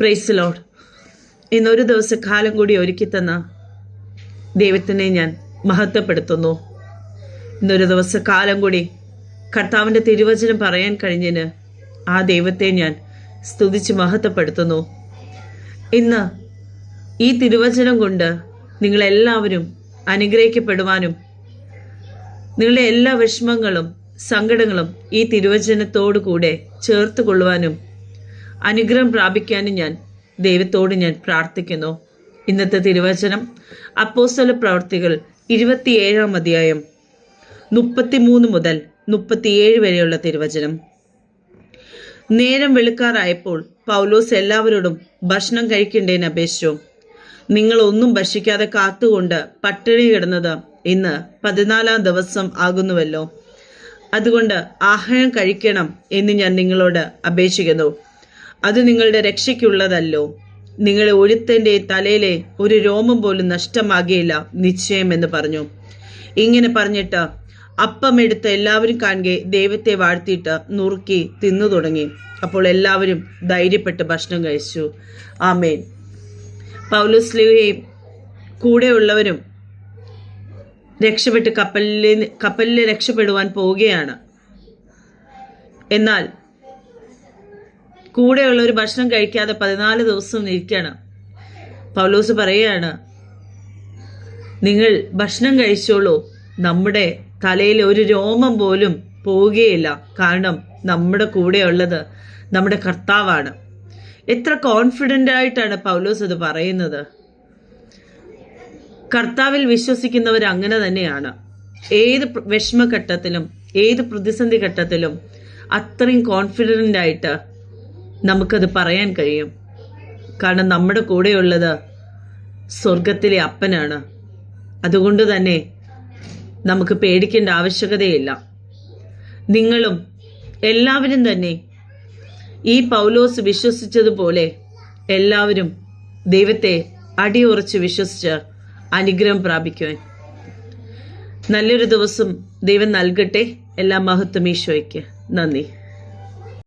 Praise Lord. ഇന്നൊരു ദിവസക്കാലം കൂടി ഒരുക്കി തന്ന ദൈവത്തിനെ ഞാൻ മഹത്വപ്പെടുത്തുന്നു. ഇന്നൊരു ദിവസക്കാലം കൂടി കർത്താവിൻ്റെ തിരുവചനം പറയാൻ കഴിഞ്ഞതിന് ആ ദൈവത്തെ ഞാൻ സ്തുതിച്ച് മഹത്വപ്പെടുത്തുന്നു. ഇന്ന് ഈ തിരുവചനം കൊണ്ട് നിങ്ങളെല്ലാവരും അനുഗ്രഹിക്കപ്പെടുവാനും നിങ്ങളുടെ എല്ലാ വിഷമങ്ങളും സങ്കടങ്ങളും ഈ തിരുവചനത്തോടു കൂടെ ചേർത്ത് കൊള്ളുവാനും അനുഗ്രഹം പ്രാപിക്കാനും ഞാൻ ദൈവത്തോട് ഞാൻ പ്രാർത്ഥിക്കുന്നു. ഇന്നത്തെ തിരുവചനം അപ്പോസ്തല പ്രവർത്തികൾ 27-ാം അധ്യായം 33 മുതൽ 37 വരെയുള്ള തിരുവചനം. നേരം വെളുക്കാറായപ്പോൾ പൗലോസ് എല്ലാവരോടും ഭക്ഷണം കഴിക്കേണ്ടതിന് അപേക്ഷിച്ചു. നിങ്ങൾ ഒന്നും ഭക്ഷിക്കാതെ കാത്തുകൊണ്ട് പട്ടിണി കിടന്നത് ഇന്ന് 14-ാം ദിവസം ആകുന്നുവല്ലോ. അതുകൊണ്ട് ആഹാരം കഴിക്കണം എന്ന് ഞാൻ നിങ്ങളോട് അപേക്ഷിക്കുന്നു. അത് നിങ്ങളുടെ രക്ഷയ്ക്കുള്ളതല്ലോ. നിങ്ങളെ ഒരുത്തൻ്റെ തലയിലെ ഒരു രോമം പോലും നഷ്ടമാകുകയില്ല നിശ്ചയം എന്ന് പറഞ്ഞു. ഇങ്ങനെ പറഞ്ഞിട്ട് അപ്പമെടുത്ത് എല്ലാവരും കാണുകെ ദൈവത്തെ വാഴ്ത്തിയിട്ട് നുറുക്കി തിന്നു തുടങ്ങി. അപ്പോൾ എല്ലാവരും ധൈര്യപ്പെട്ട് ഭക്ഷണം കഴിച്ചു. ആമേൻ. പൗലോസ്ലീഹയും കൂടെയുള്ളവരും രക്ഷപ്പെട്ട് കപ്പലിൽ രക്ഷപ്പെടുവാൻ പോവുകയാണ്. എന്നാൽ കൂടെയുള്ളവർ ഭക്ഷണം കഴിക്കാതെ 14 ദിവസം ഇരിക്കണം. പൗലോസ് പറയുകയാണ്, നിങ്ങൾ ഭക്ഷണം കഴിച്ചോളൂ, നമ്മുടെ തലയിൽ ഒരു രോമം പോലും പോവുകയില്ല. കാരണം നമ്മുടെ കൂടെയുള്ളത് നമ്മുടെ കർത്താവാണ്. എത്ര കോൺഫിഡൻ്റ് ആയിട്ടാണ് പൗലോസ് ഇത് പറയുന്നത്. കർത്താവിൽ വിശ്വസിക്കുന്നവർ അങ്ങനെ തന്നെയാണ്. ഏത് വിഷമഘട്ടത്തിലും ഏത് പ്രതിസന്ധി ഘട്ടത്തിലും അത്രയും കോൺഫിഡൻ്റ് ആയിട്ട് നമുക്കത് പറയാൻ കഴിയും. കാരണം നമ്മുടെ കൂടെയുള്ളത് സ്വർഗത്തിലെ അപ്പനാണ്. അതുകൊണ്ട് തന്നെ നമുക്ക് പേടിക്കേണ്ട ആവശ്യകതയില്ല. നിങ്ങളും എല്ലാവരും തന്നെ ഈ പൗലോസ് വിശ്വസിച്ചതുപോലെ എല്ലാവരും ദൈവത്തെ അടിയുറച്ച് വിശ്വസിച്ച് അനുഗ്രഹം പ്രാപിക്കുവാൻ നല്ലൊരു ദിവസം ദൈവം നൽകട്ടെ. എല്ലാ മഹത്വം ഈശോയ്ക്ക്. നന്ദി.